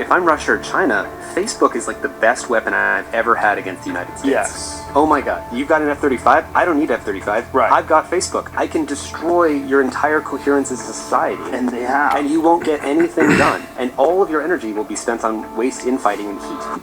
if I'm Russia or China, Facebook is like the best weapon I've ever had against the United States. Yes. Oh my God, you've got an F-35? I don't need F-35. Right. I've got Facebook. I can destroy your entire coherence as a society. And they have. And you won't get anything done. And all of your energy will be spent on waste, infighting, and heat.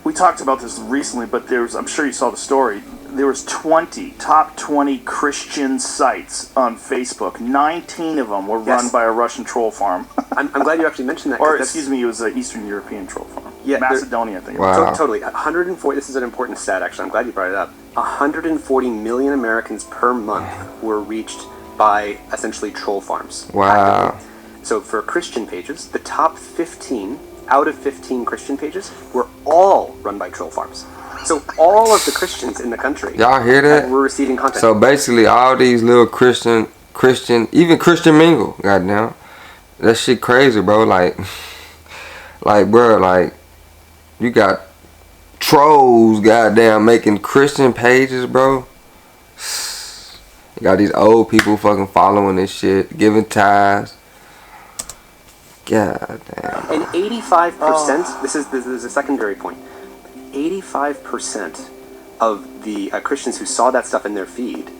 We talked about this recently, but I'm sure you saw the story. There was top 20 Christian sites on Facebook. 19 of them were run by a Russian troll farm. I'm glad you actually mentioned that. Or, excuse me, it was an Eastern European troll farm. Yeah, Macedonia, I think. Wow. Totally. 140, this is an important stat, actually. I'm glad you brought it up. 140 million Americans per month were reached by, essentially, troll farms. Wow. So for Christian pages, the top 15 out of 15 Christian pages were all run by troll farms. So all of the Christians in the country, y'all hear that? Were receiving content. So basically, all these little Christian, even Christian Mingle, goddamn, that shit crazy, bro. Like, bro, like, you got trolls, goddamn, making Christian pages, bro. You got these old people fucking following this shit, giving tithes. God damn. And 85%, this is a secondary point, 85% of the Christians who saw that stuff in their feed,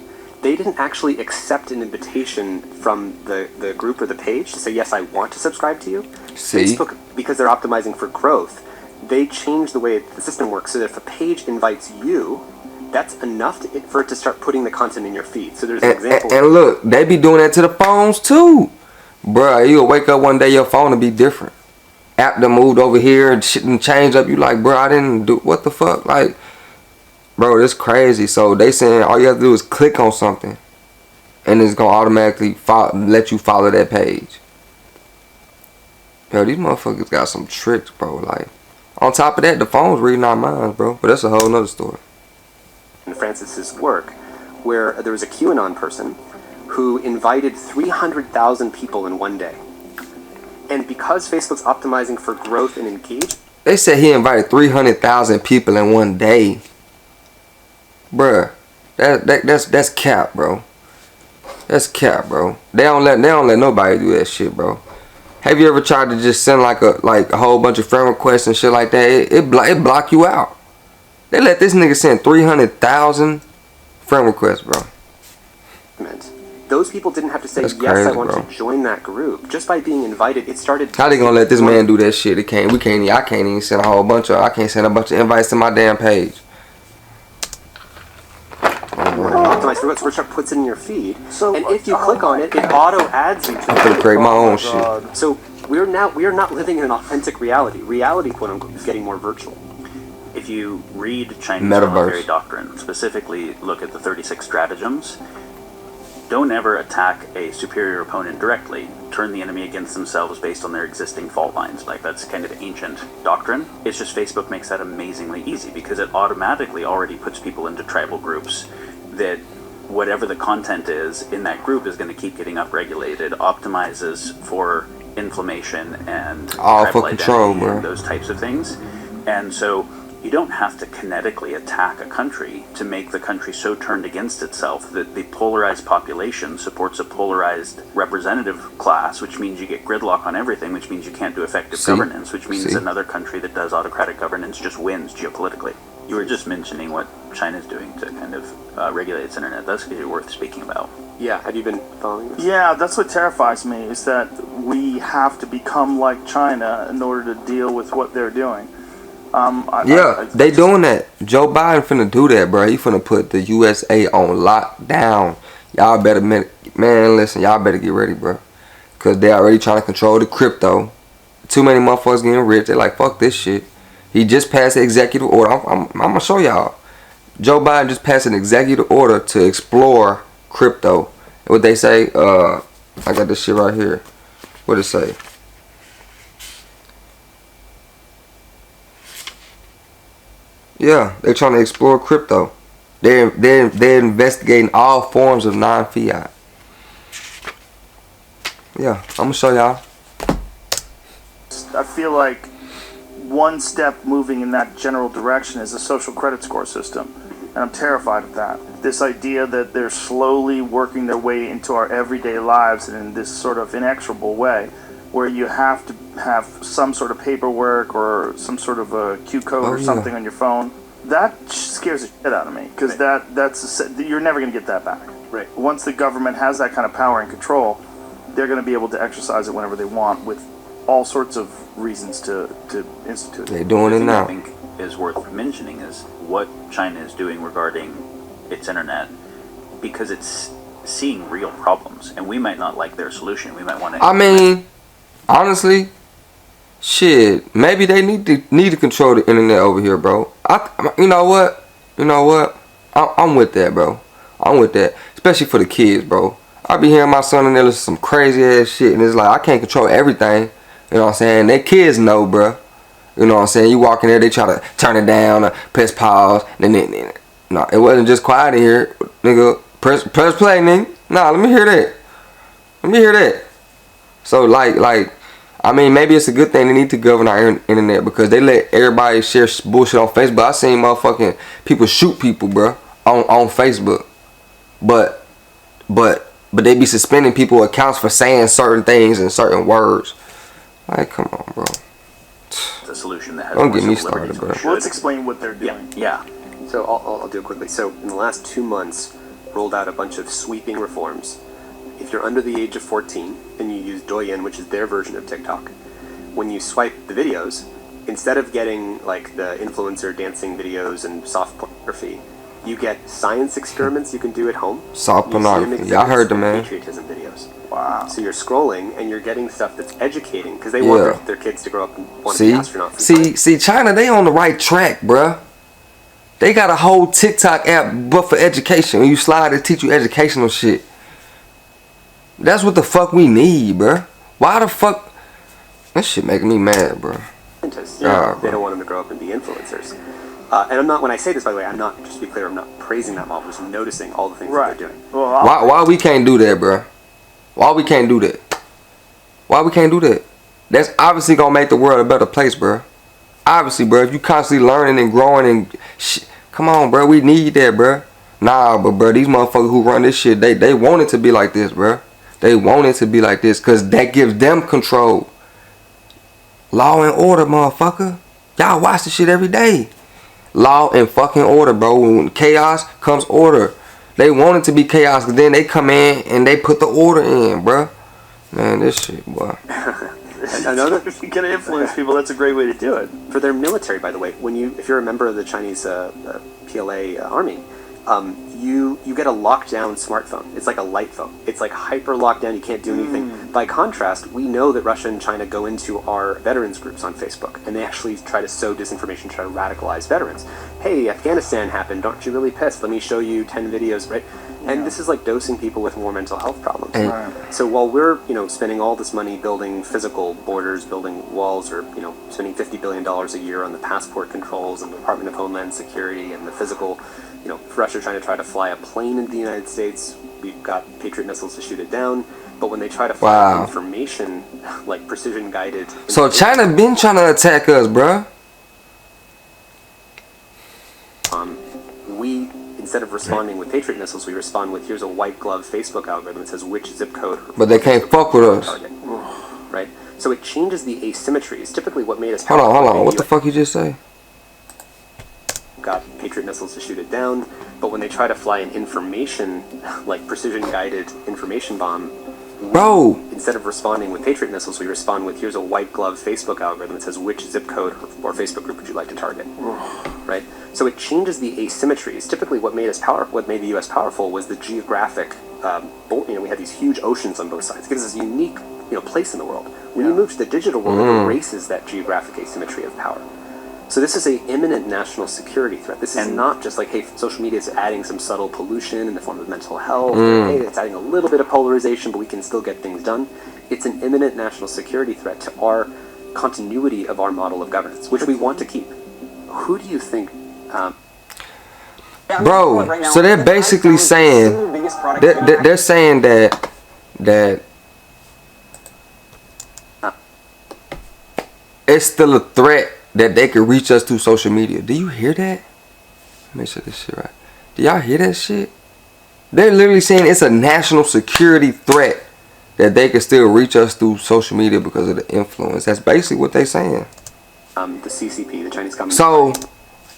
they didn't actually accept an invitation from the group or the page to say, yes, I want to subscribe to you. See? Facebook, because they're optimizing for growth, they changed the way the system works so that if a page invites you, that's enough for it to start putting the content in your feed. So there's an example. And look, they be doing that to the phones too. Bruh, you'll wake up one day, your phone will be different. App done moved over here and shit done changed up. You like, bro, I didn't do, what the fuck? Like, bro, this crazy. So they saying all you have to do is click on something and it's gonna automatically let you follow that page. Yo, these motherfuckers got some tricks, bro. Like, on top of that, the phone's reading our minds, bro. But that's a whole nother story. In Francis's work, where there was a QAnon person who invited 300,000 people in one day. And because Facebook's optimizing for growth and engagement... They said he invited 300,000 people in one day. Bruh, that's cap, bro. That's cap, bro. They don't let nobody do that shit, bro. Have you ever tried to just send like a whole bunch of friend requests and shit like that? It block you out. They let this nigga send 300,000 friend requests, bro. Those people didn't have to say, that's yes, crazy, I want bro. to join that group. Just by being invited, it started... How they gonna let this man do that shit? I can't even send I can't send a bunch of invites to my damn page. Optimize for what's puts it in your feed. So, and if you click on it, it auto adds you to I'm gonna create my own shit. So we are not living in an authentic reality. Reality, quote unquote, is getting more virtual. If you read Chinese Metaverse. military doctrine, specifically look at the 36 stratagems, don't ever attack a superior opponent directly. Turn the enemy against themselves based on their existing fault lines. Like, that's kind of ancient doctrine. It's just Facebook makes that amazingly easy because it automatically already puts people into tribal groups that whatever the content is in that group is going to keep getting upregulated, optimizes for inflammation and all tribal for control, identity bro. and those types of things. And so you don't have to kinetically attack a country to make the country so turned against itself that the polarized population supports a polarized representative class, which means you get gridlock on everything, which means you can't do effective governance, which means another country that does autocratic governance just wins geopolitically. You were just mentioning what China's doing to kind of regulate its internet. That's worth speaking about. Yeah, have you been following this? Yeah, that's what terrifies me, is that we have to become like China in order to deal with what they're doing. They doing that. Joe Biden finna do that, bro. He finna put the USA on lockdown. Y'all better, man, listen, y'all better get ready, bro. Because they already trying to control the crypto. Too many motherfuckers getting rich. They like, fuck this shit. He just passed an executive order. I'm going to show y'all. Joe Biden just passed an executive order to explore crypto. What they say, I got this shit right here. What it say? Yeah, they're trying to explore crypto. They're investigating all forms of non-fiat. Yeah, I'm gonna show y'all. I feel like one step moving in that general direction is a social credit score system, and I'm terrified of that. This idea that they're slowly working their way into our everyday lives in this sort of inexorable way. where you have to have some sort of paperwork or some sort of a Q code or something on your phone. That scares the shit out of me because you're never going to get that back. Right. Once the government has that kind of power and control, they're going to be able to exercise it whenever they want with all sorts of reasons to institute it. They're doing it now. I think is worth mentioning is what China is doing regarding its internet, because it's seeing real problems, and we might not like their solution. We might want to. I mean, honestly, shit, maybe they need to control the internet over here, bro. You know what? I'm with that, bro. I'm with that, especially for the kids, bro. I be hearing my son in there listen to some crazy ass shit, and it's like I can't control everything. You know what I'm saying? They kids know, bro. You know what I'm saying? You walk in there, they try to turn it down, or press pause, and then no, it wasn't just quiet in here, nigga. Press play, nigga. Nah, let me hear that. So like, I mean, maybe it's a good thing they need to govern our internet because they let everybody share bullshit on Facebook. I seen motherfucking people shoot people, bro, on Facebook, but they be suspending people accounts for saying certain things and certain words. Like, come on, bro. The solution that has Don't get me started, bro. Well, let's explain what they're doing. Yeah. So I'll do it quickly. So in the last 2 months, rolled out a bunch of sweeping reforms. If you're under the age of 14 and you use Douyin, which is their version of TikTok, when you swipe the videos, instead of getting like the influencer dancing videos and soft pornography, you get science experiments you can do at home. Soft pornography. Yeah, I heard the man. Patriotism videos. Wow. So you're scrolling and you're getting stuff that's educating because they want their kids to grow up and want to be astronauts. See, China, they on the right track, bruh. They got a whole TikTok app, but for education. When you slide, it teach you educational shit. That's what the fuck we need, bruh. Why the fuck? That shit making me mad, bruh. They don't want them to grow up and be influencers. And I'm not, when I say this, by the way, I'm not, just to be clear, I'm not praising that model. I'm just noticing all the things that they're doing. Well, why we can't do that, bruh? Why we can't do that? That's obviously gonna make the world a better place, bruh. Obviously, bruh. If you constantly learning and growing and come on, bruh. We need that, bruh. Nah, but bruh, these motherfuckers who run this shit, they want it to be like this, bruh. They want it to be like this because that gives them control. Law and order, motherfucker. Y'all watch this shit every day. Law and fucking order, bro. When chaos comes order. They want it to be chaos, but then they come in and they put the order in, bro. Man, this shit, boy. If you can influence people, that's a great way to do it. For their military, by the way, if you're a member of the Chinese PLA army, you get a lockdown smartphone. It's like a light phone. It's like hyper lockdown. You can't do anything. By contrast, we know that Russia and China go into our veterans groups on Facebook, and they actually try to sow disinformation, try to radicalize veterans. Hey, Afghanistan happened. Aren't you really pissed? Let me show you 10 videos, right? And this is like dosing people with more mental health problems. So while we're, spending all this money building physical borders, building walls, or, spending $50 billion a year on the passport controls and the Department of Homeland Security and the physical, Russia trying to try to fly a plane into the United States, we've got Patriot missiles to shoot it down. But when they try to fly information, like precision guided. So China been trying to attack us, bruh. We, instead of responding with Patriot missiles, we respond with, here's a white glove Facebook algorithm that says which zip code. But they can't fuck with us. Right? So it changes the asymmetries. Typically what made us... Hold on. What the fuck you just say? Got Patriot missiles to shoot it down. But when they try to fly an information, like precision guided information bomb, bro, instead of responding with Patriot missiles, we respond with, here's a white glove Facebook algorithm that says which zip code or Facebook group would you like to target, right? So it changes the asymmetries. Typically, what made the U.S. powerful was the geographic. We had these huge oceans on both sides. It gives us a unique, place in the world. When you move to the digital world, it erases that geographic asymmetry of power. So this is an imminent national security threat. This is not just like, hey, social media is adding some subtle pollution in the form of mental health. Hey, it's adding a little bit of polarization, but we can still get things done. It's an imminent national security threat to our continuity of our model of governance, which we want to keep. Who do you think... Bro, so they're basically saying... They're saying that it's still a threat that they could reach us through social media. Do you hear that? Let me say this shit right. Do y'all hear that shit? They're literally saying it's a national security threat that they can still reach us through social media because of the influence. That's basically what they saying. The CCP, the Chinese Communist So Party.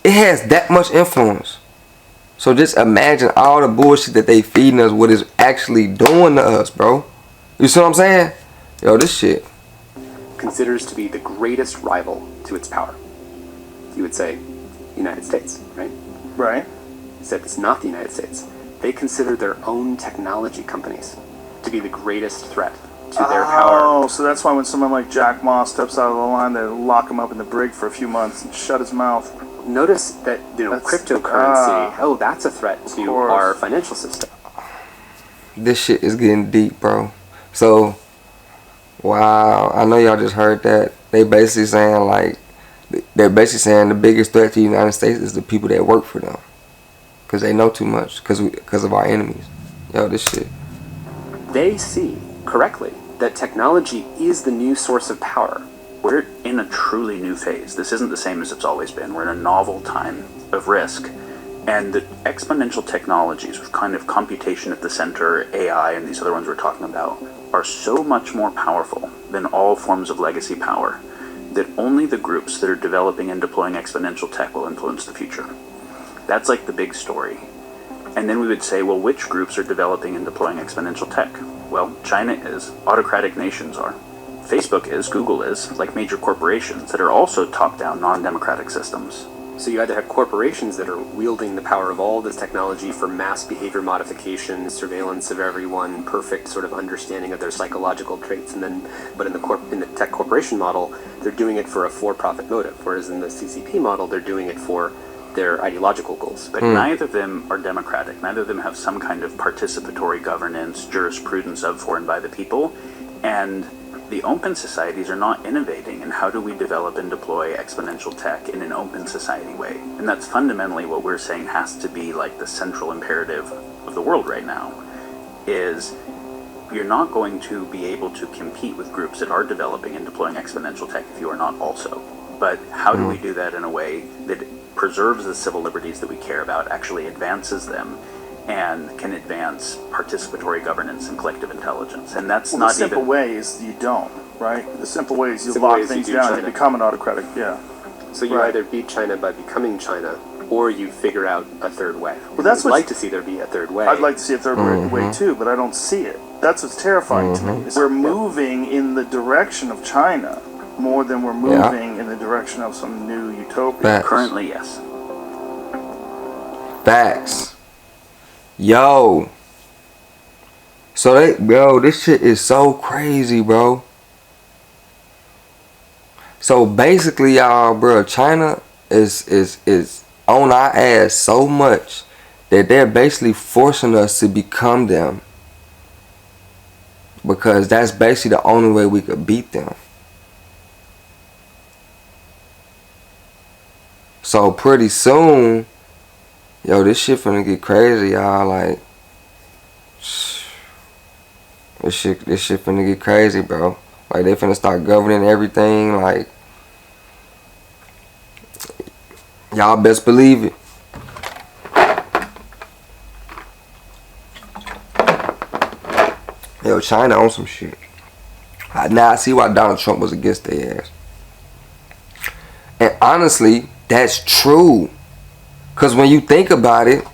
it has that much influence. So just imagine all the bullshit that they feeding us, what it's actually doing to us, bro. You see what I'm saying? Yo, this shit Considers to be the greatest rival to its power. You would say United States, right? Right. Except it's not the United States. They consider their own technology companies to be the greatest threat to their power. Oh, so that's why when someone like Jack Ma steps out of the line, they lock him up in the brig for a few months and shut his mouth. Notice that, cryptocurrency, that's a threat to our financial system. This shit is getting deep, bro. So, wow, I know y'all just heard that. They're basically saying the biggest threat to the United States is the people that work for them. Because they know too much, because of our enemies. Yo, this shit. They see, correctly, that technology is the new source of power. We're in a truly new phase. This isn't the same as it's always been. We're in a novel time of risk. And the exponential technologies with kind of computation at the center, AI, and these other ones we're talking about, are so much more powerful than all forms of legacy power that only the groups that are developing and deploying exponential tech will influence the future. That's like the big story. And then we would say, well, which groups are developing and deploying exponential tech? Well, China is, autocratic nations are. Facebook is, Google is, like major corporations that are also top-down, non-democratic systems. So you either have corporations that are wielding the power of all this technology for mass behavior modification, surveillance of everyone, perfect sort of understanding of their psychological traits, but in the tech corporation model, they're doing it for a for-profit motive, whereas in the CCP model, they're doing it for their ideological goals. But neither of them are democratic. Neither of them have some kind of participatory governance, jurisprudence of, for, and by the people. And the open societies are not innovating in how do we develop and deploy exponential tech in an open society way. And that's fundamentally what we're saying has to be like the central imperative of the world right now, is you're not going to be able to compete with groups that are developing and deploying exponential tech if you are not also. But how do we do that in a way that preserves the civil liberties that we care about, actually advances them, and can advance participatory governance and collective intelligence? And that's not the simple even... way is you don't, right? The simple way is you lock things down and become an autocratic, So you either beat China by becoming China, or you figure out a third way. Well, that's I'd like to see there be a third way. I'd like to see a third way too, but I don't see it. That's what's terrifying to me. Is we're moving in the direction of China more than we're moving in the direction of some new utopia. Facts. Currently, yes. Facts. Yo. So this shit is so crazy, bro. So basically, y'all, bro, China is on our ass so much that they're basically forcing us to become them. Because that's basically the only way we could beat them. So pretty soon, yo, this shit finna get crazy, y'all. Like, this shit finna get crazy, bro. Like, they finna start governing everything. Like, y'all best believe it. Yo, China on some shit. Now I see why Donald Trump was against their ass. And honestly, that's true. Because when you think about it,